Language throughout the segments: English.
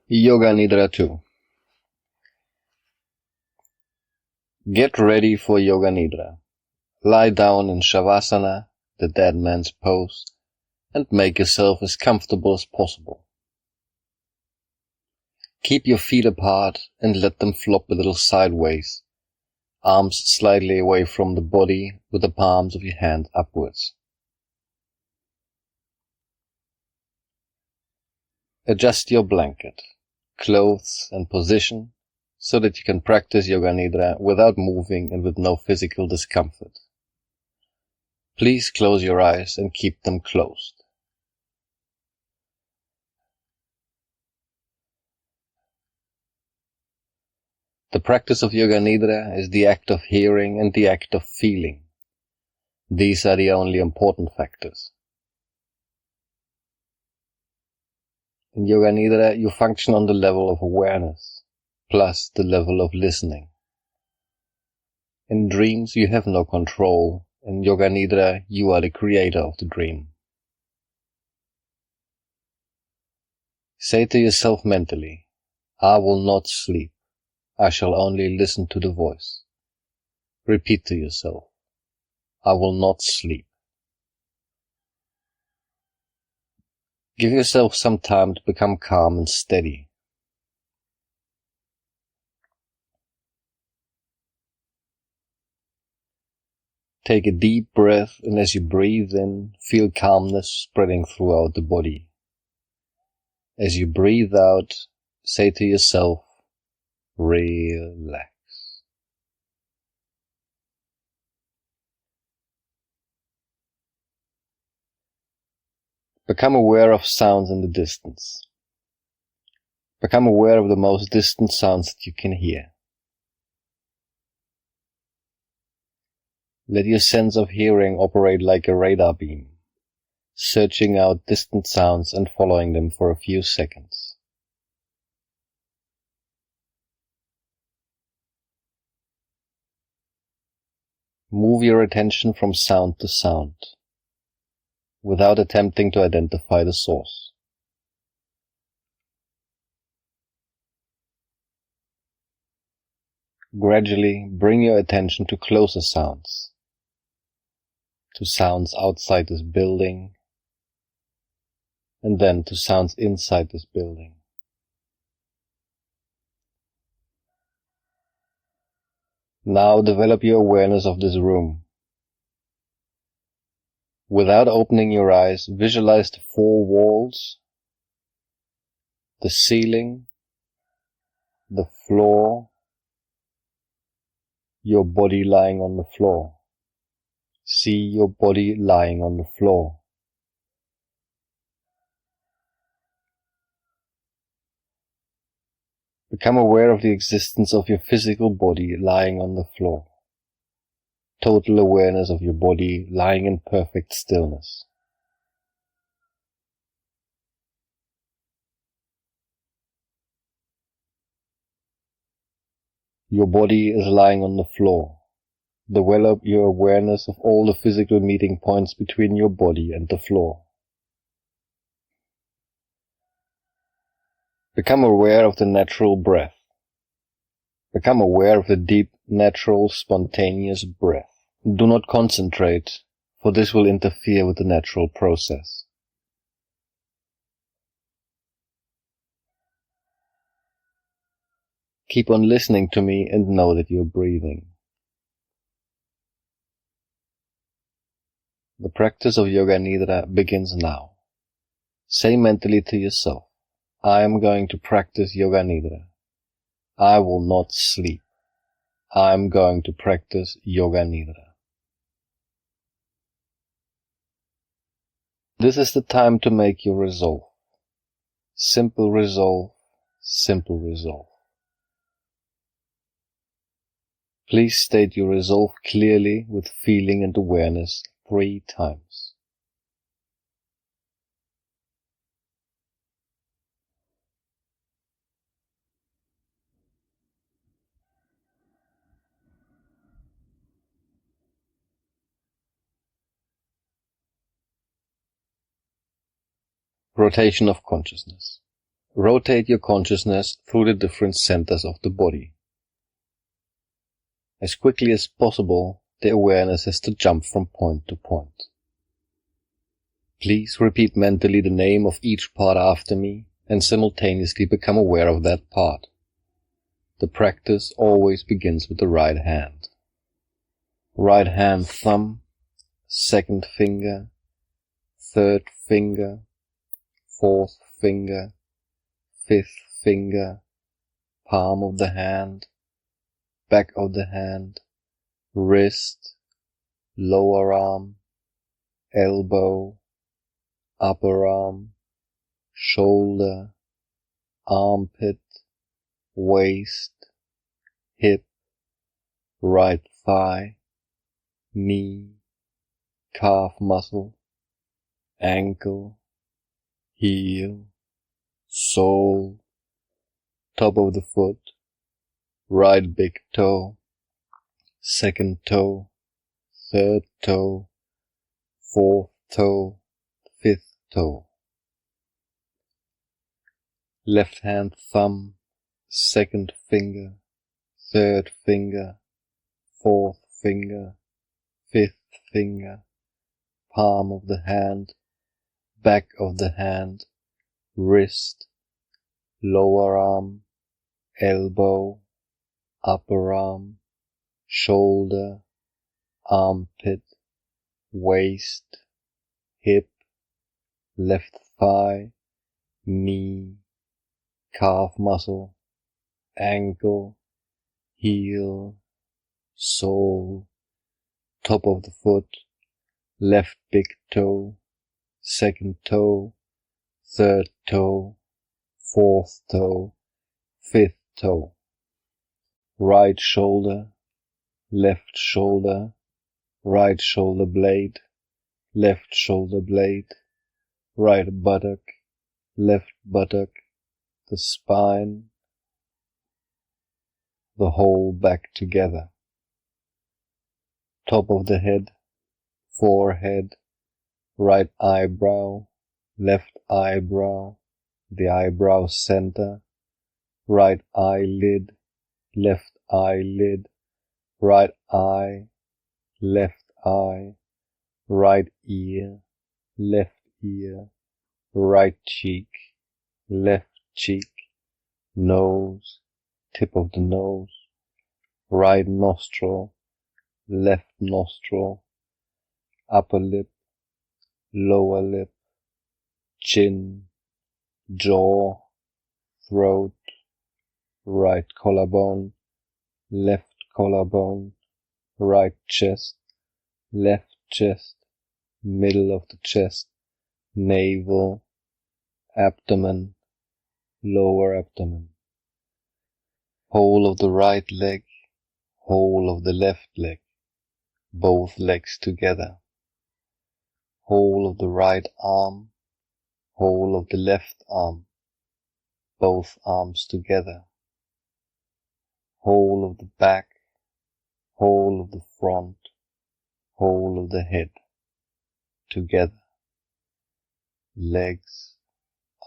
Yoga Nidra 2. Get ready for Yoga Nidra. Lie down in Shavasana, the dead man's pose, and make yourself as comfortable as possible. Keep your feet apart and let them flop a little sideways, arms slightly away from the body with the palms of your hand upwards. Adjust your blanket, clothes and position so that you can practice Yoga Nidra without moving and with no physical discomfort. Please close your eyes and keep them closed. The practice of Yoga Nidra is the act of hearing and the act of feeling. These are the only important factors. In Yoga Nidra, you function on the level of awareness, plus the level of listening. In dreams, you have no control. In Yoga Nidra, you are the creator of the dream. Say to yourself mentally, I will not sleep. I shall only listen to the voice. Repeat to yourself, I will not sleep. Give yourself some time to become calm and steady. Take a deep breath, and as you breathe in, feel calmness spreading throughout the body. As you breathe out, say to yourself, relax. Become aware of sounds in the distance. Become aware of the most distant sounds that you can hear. Let your sense of hearing operate like a radar beam, searching out distant sounds and following them for a few seconds. Move your attention from sound to sound, without attempting to identify the source. Gradually bring your attention to closer sounds, to sounds outside this building, and then to sounds inside this building. Now develop your awareness of this room. Without opening your eyes, visualize the four walls, the ceiling, the floor, your body lying on the floor. See your body lying on the floor. Become aware of the existence of your physical body lying on the floor. Total awareness of your body lying in perfect stillness. Your body is lying on the floor. Develop your awareness of all the physical meeting points between your body and the floor. Become aware of the natural breath. Become aware of the deep, natural, spontaneous breath. Do not concentrate, for this will interfere with the natural process. Keep on listening to me and know that you're breathing. The practice of Yoga Nidra begins now. Say mentally to yourself, I am going to practice Yoga Nidra. I will not sleep. I am going to practice Yoga Nidra. This is the time to make your resolve. Simple resolve, simple resolve. Please state your resolve clearly with feeling and awareness 3 times. Rotation of consciousness. rotate your consciousness through the different centers of the body. As quickly as possible, the awareness has to jump from point to point. Please repeat mentally the name of each part after me and simultaneously become aware of that part. The practice always begins with the right hand. Right hand thumb, second finger, third finger, fourth finger, fifth finger, palm of the hand, back of the hand, wrist, lower arm, elbow, upper arm, shoulder, armpit, waist, hip, right thigh, knee, calf muscle, ankle, heel, sole, top of the foot, right big toe, second toe, third toe, fourth toe, fifth toe. Left hand thumb, second finger, third finger, fourth finger, fifth finger, palm of the hand, back of the hand, wrist, lower arm, elbow, upper arm, shoulder, armpit, waist, hip, left thigh, knee, calf muscle, ankle, heel, sole, top of the foot, left big toe, second toe, third toe, fourth toe, fifth toe. Right shoulder, left shoulder, right shoulder blade, left shoulder blade, right buttock, left buttock, the spine, the whole back together. Top of the head, forehead, right eyebrow, left eyebrow, the eyebrow center, right eyelid, left eyelid, right eye, left eye, right ear, left ear, right cheek, left cheek, nose, tip of the nose, right nostril, left nostril, upper lip, lower lip, chin, jaw, throat, right collarbone, left collarbone, right chest, left chest, middle of the chest, navel, abdomen, lower abdomen, whole of the right leg, whole of the left leg, both legs together, whole of the right arm, whole of the left arm, both arms together, whole of the back, whole of the front, whole of the head, together, legs,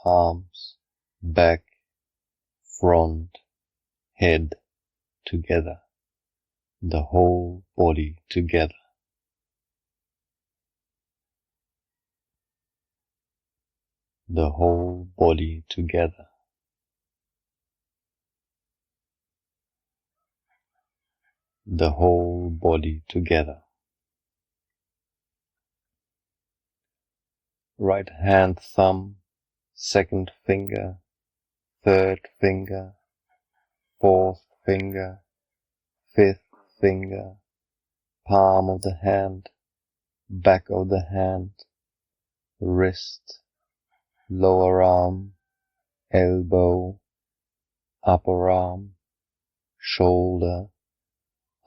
arms, back, front, head, together, the whole body together. The whole body together. The whole body together. Right hand thumb, second finger, third finger, fourth finger, fifth finger, palm of the hand, back of the hand, wrist, lower arm, elbow, upper arm, shoulder,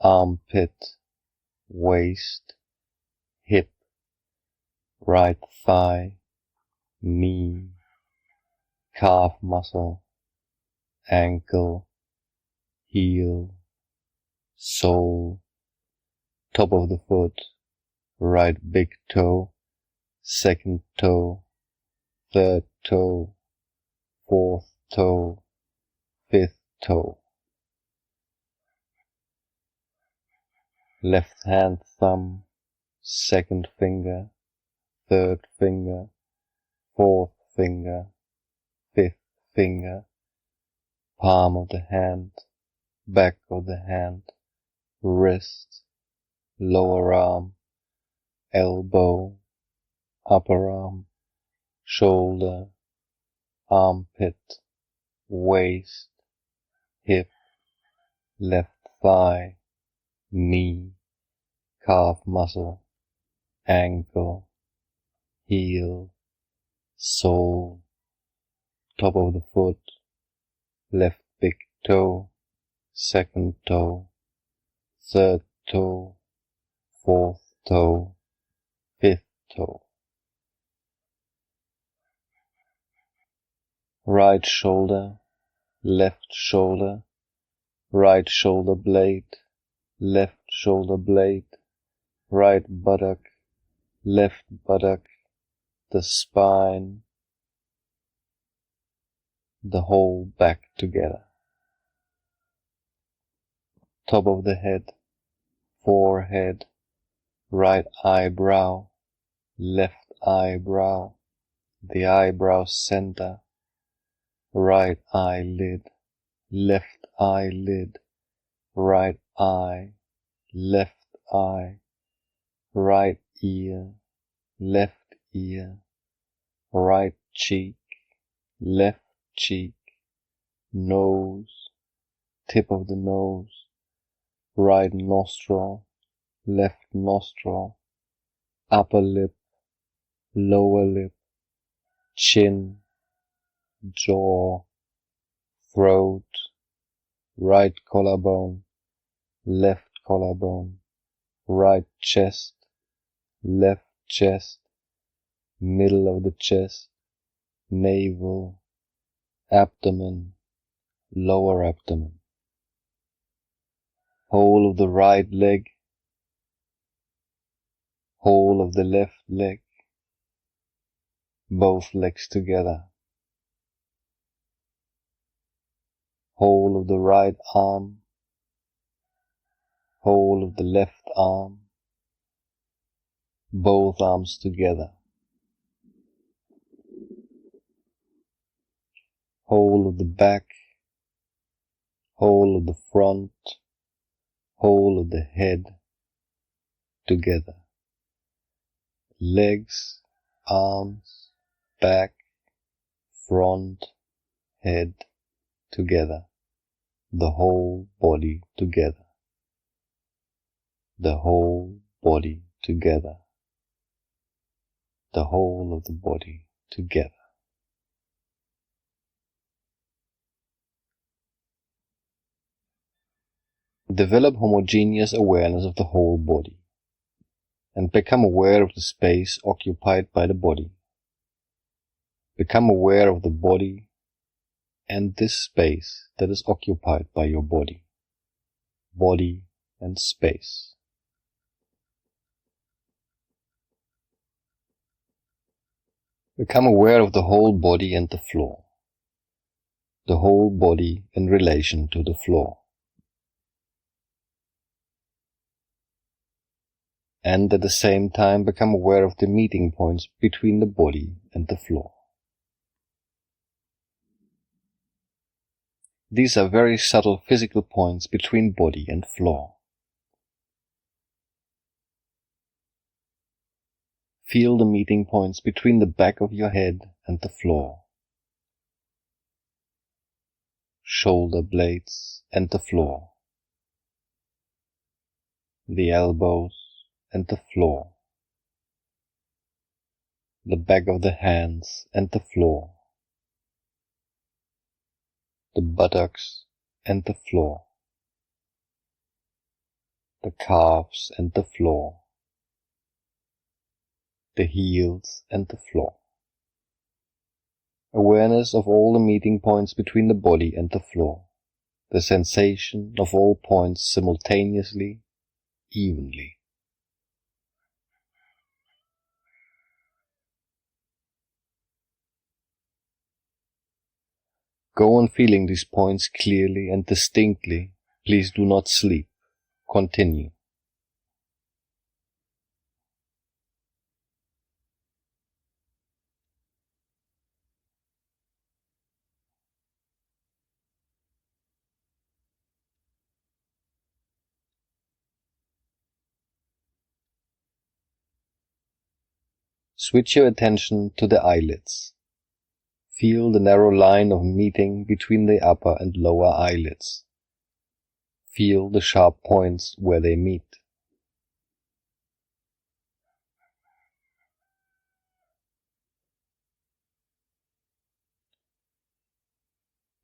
armpit, waist, hip, right thigh, knee, calf muscle, ankle, heel, sole, top of the foot, right big toe, second toe, third toe, fourth toe, fifth toe. Left hand thumb, second finger, third finger, fourth finger, fifth finger, palm of the hand, back of the hand, wrist, lower arm, elbow, upper arm, shoulder, armpit, waist, hip, left thigh, knee, calf muscle, ankle, heel, sole, top of the foot, left big toe, second toe, third toe, fourth toe, fifth toe. Right shoulder, left shoulder, right shoulder blade, left shoulder blade, right buttock, left buttock, the spine, the whole back together. Top of the head, forehead, right eyebrow, left eyebrow, the eyebrow center, right eyelid, left eyelid, right eye, left eye, right ear, left ear, right cheek, left cheek, nose, tip of the nose, right nostril, left nostril, upper lip, lower lip, chin, jaw, throat, right collarbone, left collarbone, right chest, left chest, middle of the chest, navel, abdomen, lower abdomen, whole of the right leg, whole of the left leg, both legs together, whole of the right arm, whole of the left arm, both arms together, whole of the back, whole of the front, whole of the head together, legs, arms, back, front, head together, the whole body together, the whole body together, the whole of the body together. Develop homogeneous awareness of the whole body and become aware of the space occupied by the body. Become aware of the body and this space that is occupied by your body. Body and space. Become aware of the whole body and the floor. The whole body in relation to the floor. And at the same time become aware of the meeting points between the body and the floor. These are very subtle physical points between body and floor. Feel the meeting points between the back of your head and the floor, shoulder blades and the floor, the elbows and the floor, the back of the hands and the floor, the buttocks and the floor, the calves and the floor, the heels and the floor. Awareness of all the meeting points between the body and the floor, the sensation of all points simultaneously, evenly. Go on feeling these points clearly and distinctly. Please do not sleep. Continue. Switch your attention to the eyelids. Feel the narrow line of meeting between the upper and lower eyelids. Feel the sharp points where they meet.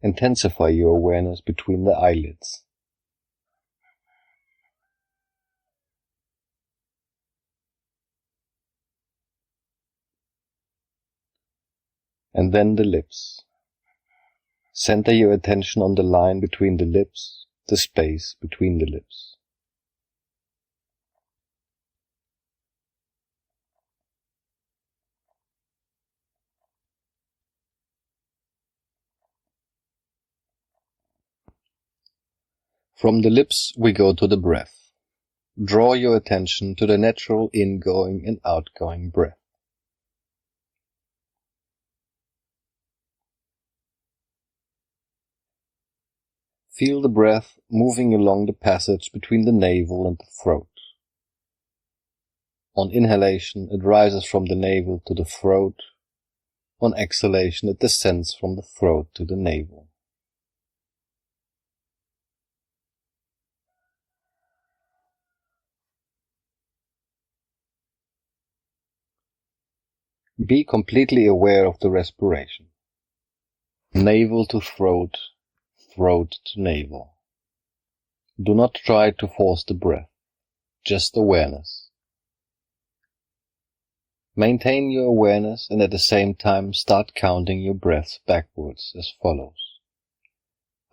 Intensify your awareness between the eyelids. And then the lips. Center your attention on the line between the lips, the space between the lips. From the lips we go to the breath. Draw your attention to the natural ingoing and outgoing breath. Feel the breath moving along the passage between the navel and the throat. On inhalation, it rises from the navel to the throat. On exhalation, it descends from the throat to the navel. Be completely aware of the respiration. Navel to throat, throat to navel. Do not try to force the breath, just awareness. Maintain your awareness and at the same time start counting your breaths backwards as follows.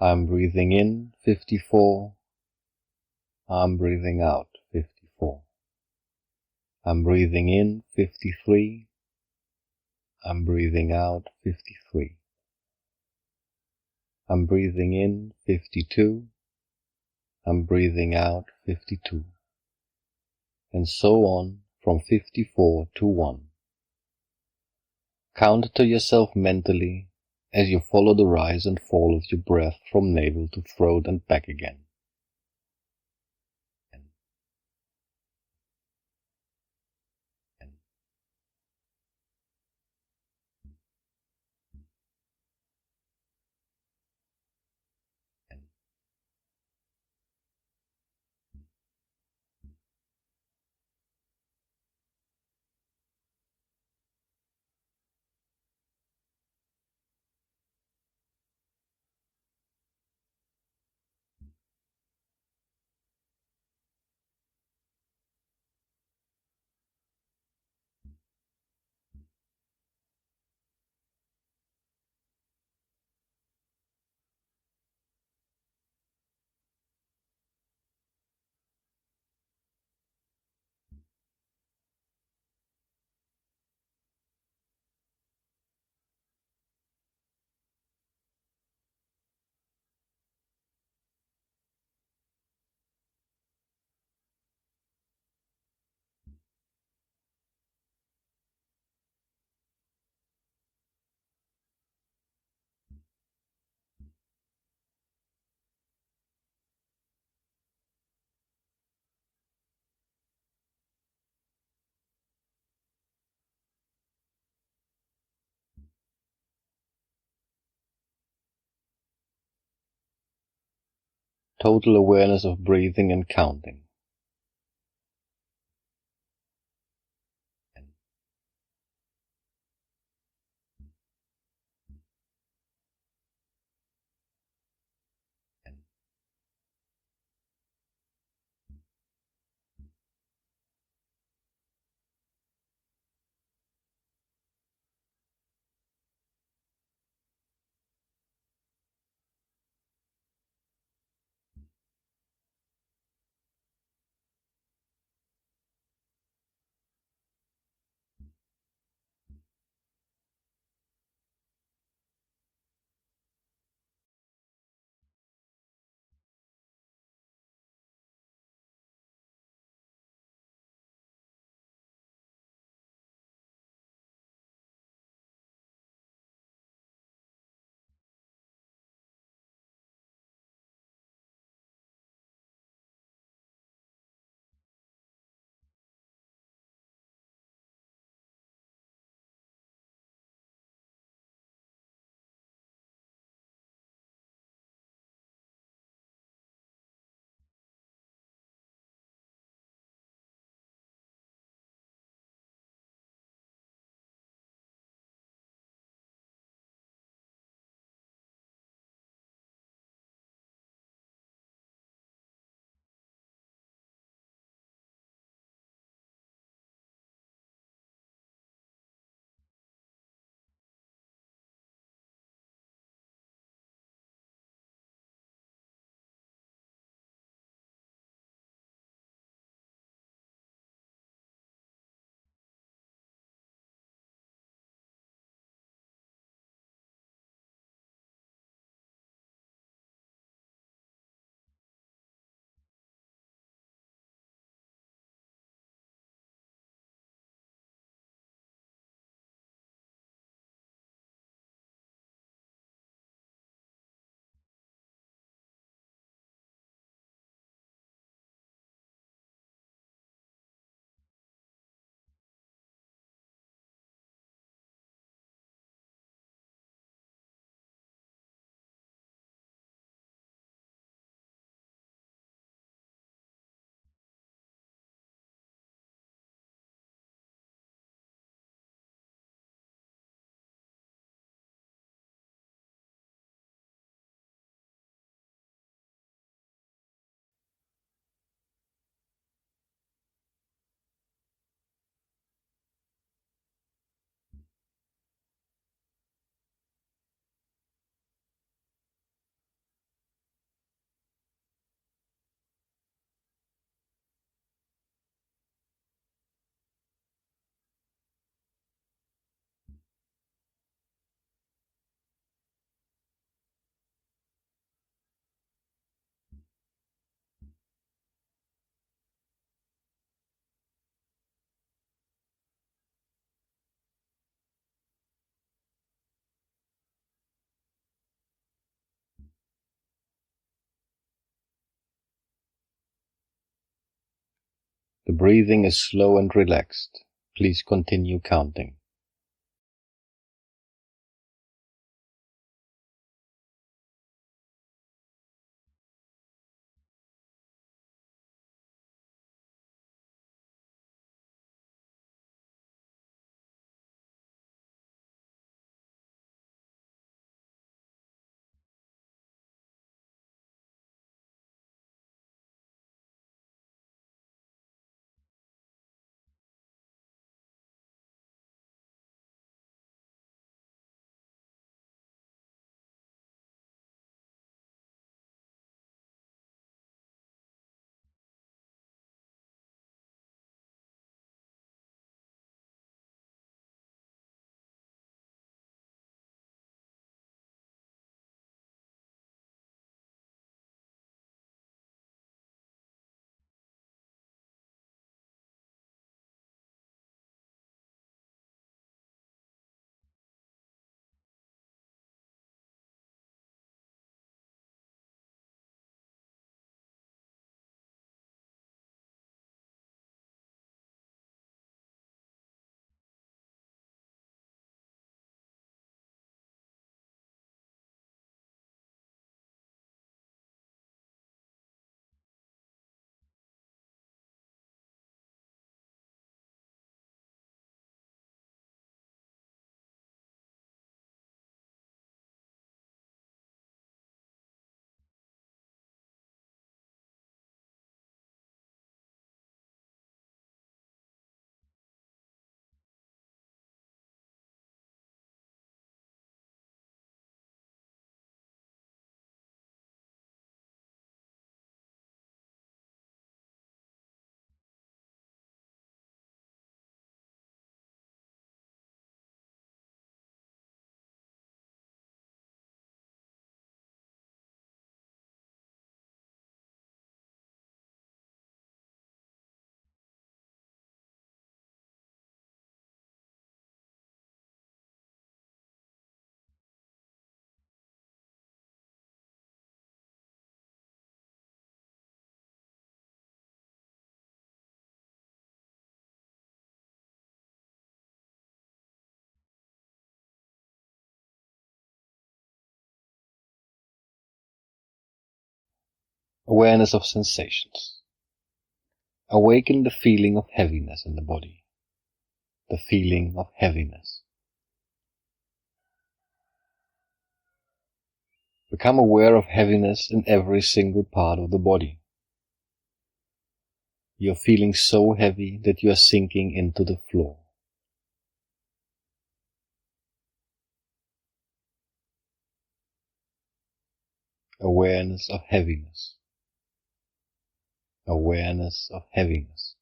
I'm breathing in 54. I'm breathing out 54. I'm breathing in 53. I'm breathing out 53. I'm breathing in 52. I'm breathing out 52. And so on from 54 to 1. Count to yourself mentally as you follow the rise and fall of your breath from navel to throat and back again. Total awareness of breathing and counting. The breathing is slow and relaxed. Please continue counting. Awareness of sensations. Awaken the feeling of heaviness in the body. The feeling of heaviness. Become aware of heaviness in every single part of the body. You are feeling so heavy that you are sinking into the floor. Awareness of heaviness. Awareness of heaviness.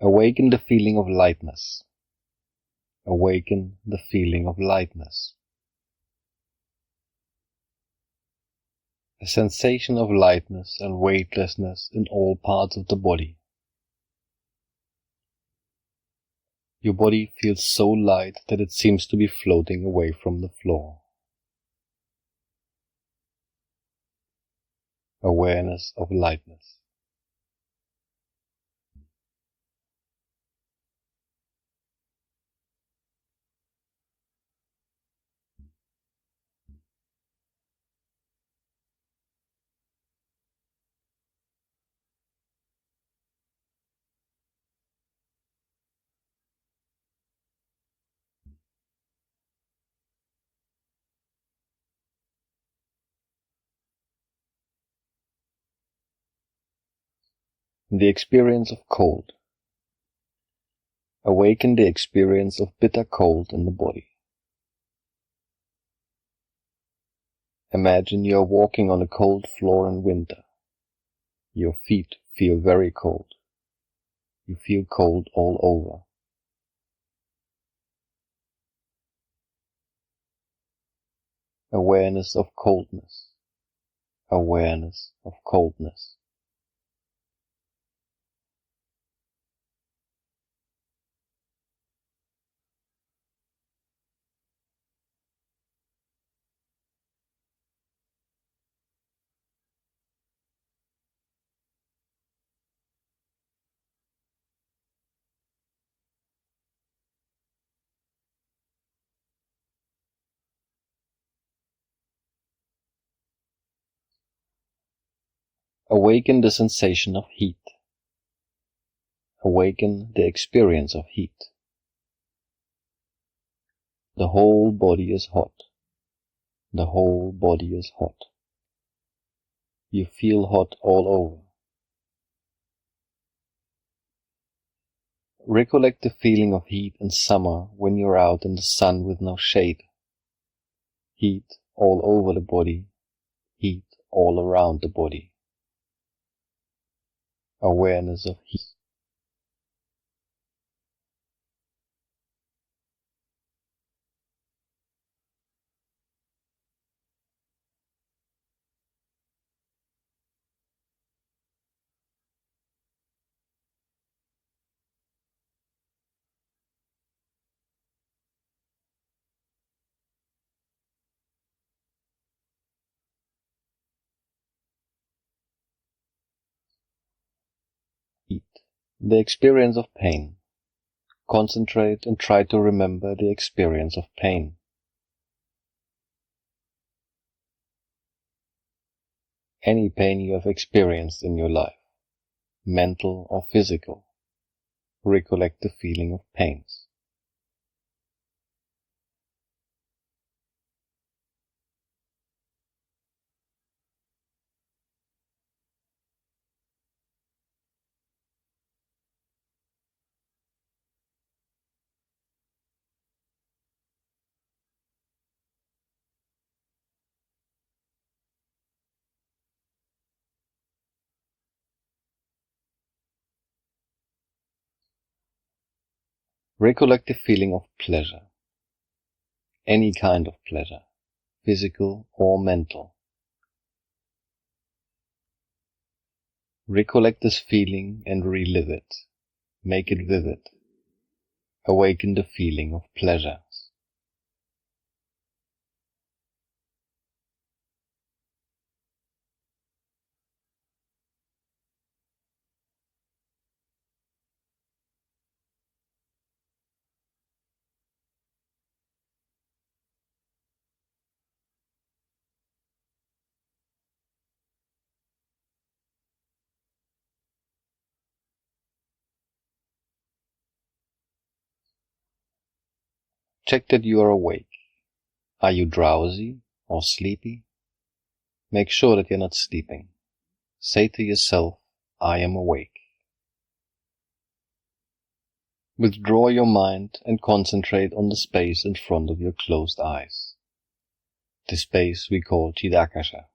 Awaken the feeling of lightness. Awaken the feeling of lightness. A sensation of lightness and weightlessness in all parts of the body. Your body feels so light that it seems to be floating away from the floor. Awareness of lightness. The experience of cold. Awaken the experience of bitter cold in the body. Imagine you are walking on a cold floor in winter. Your feet feel very cold. You feel cold all over. Awareness of coldness. Awareness of coldness. Awaken the sensation of heat. Awaken the experience of heat. The whole body is hot. The whole body is hot. You feel hot all over. Recollect the feeling of heat in summer when you're out in the sun with no shade. Heat all over the body. Heat all around the body. Awareness of heat. Heat. The experience of pain. Concentrate and try to remember the experience of pain. Any pain you have experienced in your life, mental or physical, recollect the feeling of pains. Recollect the feeling of pleasure. Any kind of pleasure, physical or mental. Recollect this feeling and relive it. Make it vivid. Awaken the feeling of pleasure. Check that you are awake. Are you drowsy or sleepy? Make sure that you're not sleeping. Say to yourself, I am awake. Withdraw your mind and concentrate on the space in front of your closed eyes. The space we call Chidakasha.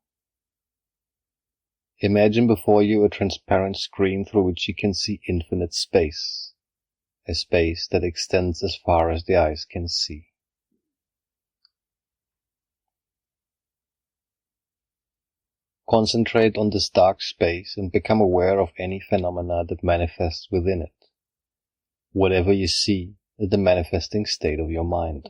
Imagine before you a transparent screen through which you can see infinite space, a space that extends as far as the eyes can see. Concentrate on this dark space and become aware of any phenomena that manifests within it. Whatever you see is the manifesting state of your mind.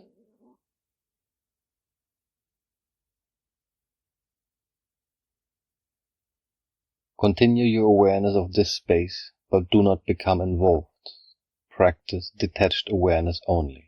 Continue your awareness of this space, but do not become involved. Practice detached awareness only.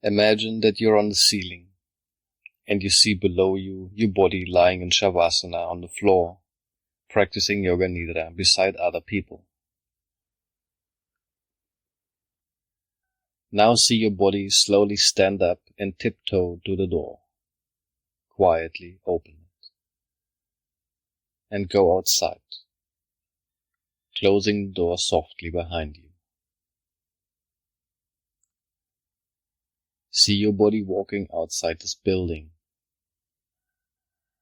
Imagine that you're on the ceiling, and you see below you your body lying in Shavasana on the floor, practicing Yoga Nidra beside other people. Now see your body slowly stand up and tiptoe to the door. Quietly open it. And go outside, closing the door softly behind you. See your body walking outside this building.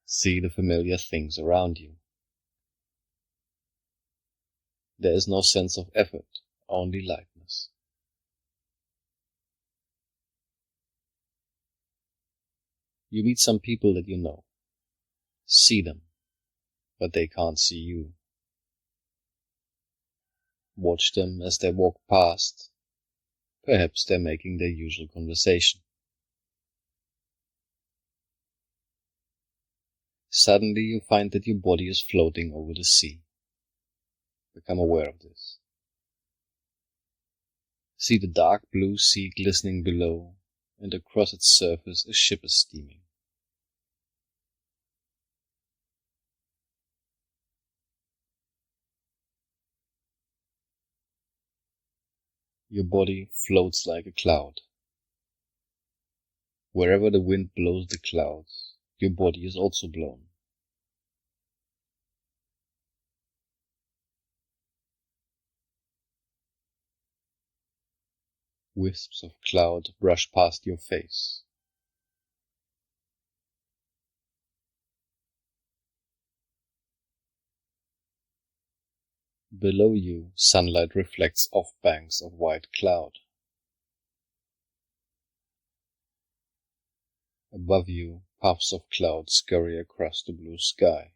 See the familiar things around you. There is no sense of effort, only lightness. You meet some people that you know. See them, but they can't see you. Watch them as they walk past. Perhaps they're making their usual conversation. Suddenly you find that your body is floating over the sea. Become aware of this. See the dark blue sea glistening below, and across its surface a ship is steaming. Your body floats like a cloud. Wherever the wind blows the clouds, your body is also blown. Wisps of cloud brush past your face. Below you, sunlight reflects off banks of white cloud. Above you, puffs of cloud scurry across the blue sky.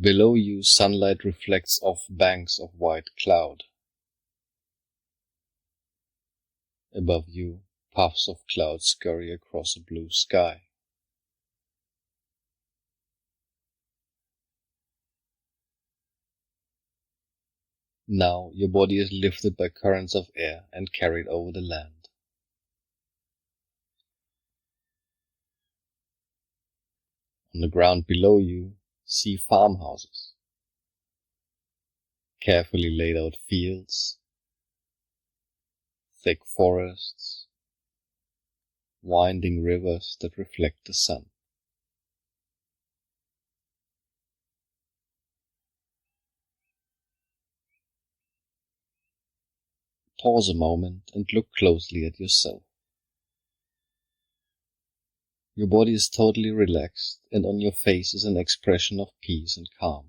Below you, sunlight reflects off banks of white cloud. Above you, puffs of cloud scurry across a blue sky. Now your body is lifted by currents of air and carried over the land. On the ground below you, see farmhouses, carefully laid out fields, thick forests, winding rivers that reflect the sun. Pause a moment and look closely at yourself. Your body is totally relaxed, and on your face is an expression of peace and calm.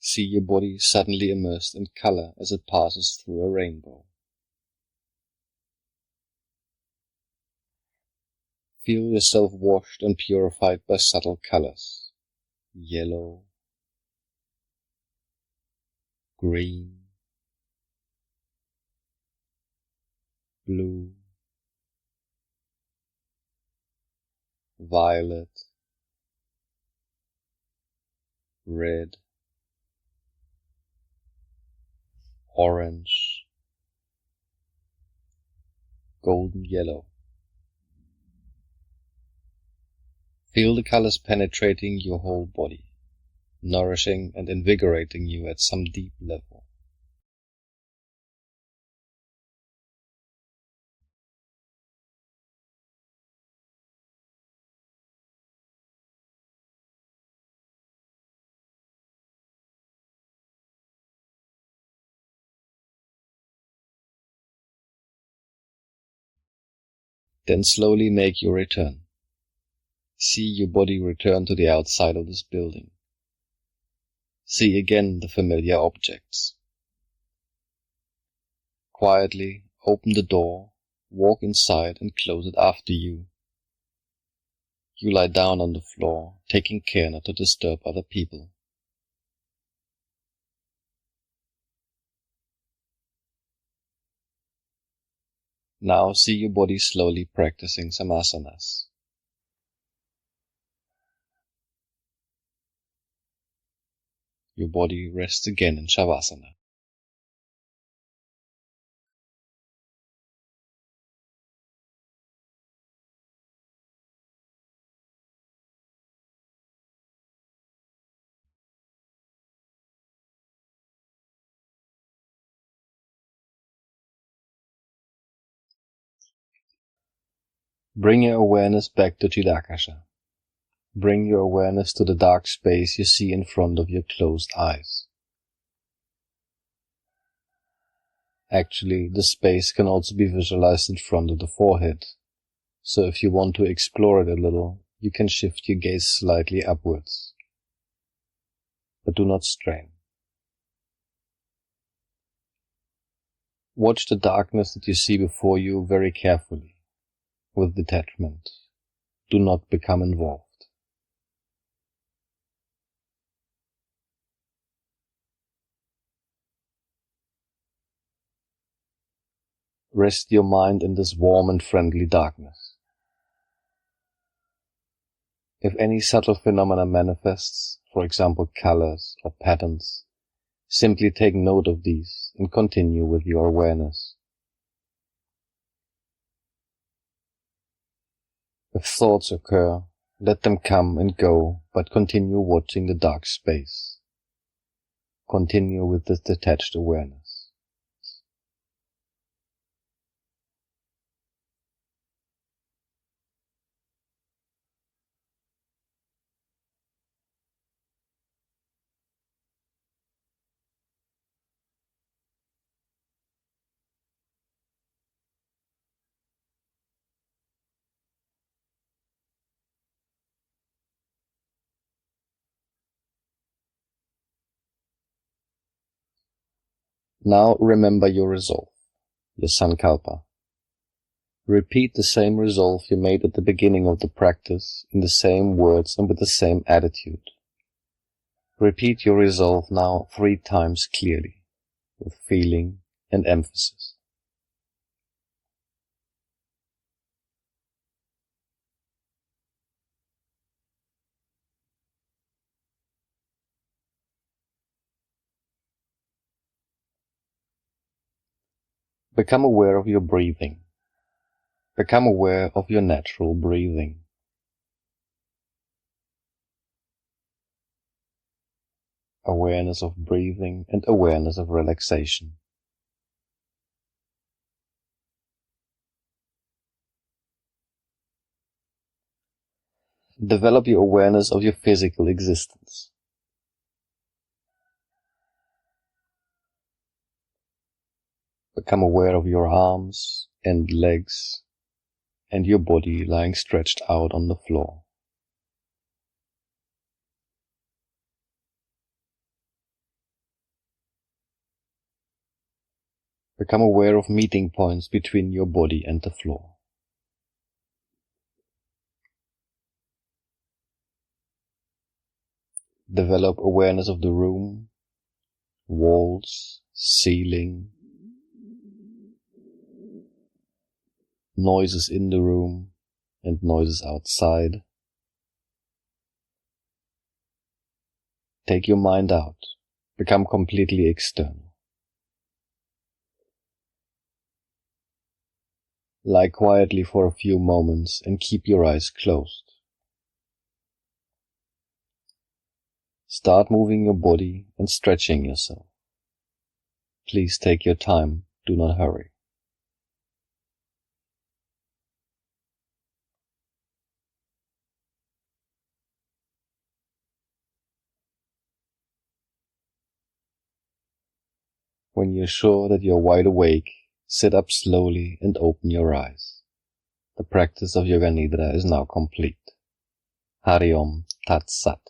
See your body suddenly immersed in color as it passes through a rainbow. Feel yourself washed and purified by subtle colors. Yellow, green, blue, violet, red, orange, golden yellow. Feel the colors penetrating your whole body, nourishing and invigorating you at some deep level. Then slowly make your return. See your body return to the outside of this building. See again the familiar objects. Quietly open the door, walk inside and close it after you. You lie down on the floor, taking care not to disturb other people. Now see your body slowly practicing some asanas. Your body rests again in Shavasana. Bring your awareness back to Chitakasha. Bring your awareness to the dark space you see in front of your closed eyes. Actually, the space can also be visualized in front of the forehead, so if you want to explore it a little, you can shift your gaze slightly upwards. But do not strain. Watch the darkness that you see before you very carefully, with detachment. Do not become involved. Rest your mind in this warm and friendly darkness. If any subtle phenomena manifests, for example colors or patterns, simply take note of these and continue with your awareness. If thoughts occur, let them come and go, but continue watching the dark space. Continue with this detached awareness. Now remember your resolve, your sankalpa. Repeat the same resolve you made at the beginning of the practice in the same words and with the same attitude. Repeat your resolve now 3 times clearly, with feeling and emphasis. Become aware of your breathing. Become aware of your natural breathing. Awareness of breathing and awareness of relaxation. Develop your awareness of your physical existence. Become aware of your arms and legs and your body lying stretched out on the floor. Become aware of meeting points between your body and the floor. Develop awareness of the room, walls, ceiling, noises in the room and noises outside. Take your mind out. Become completely external. Lie quietly for a few moments and keep your eyes closed. Start moving your body and stretching yourself. Please take your time, do not hurry. When you're sure that you're wide awake, sit up slowly and open your eyes. The practice of Yoga Nidra is now complete. Hari Om Tat Sat.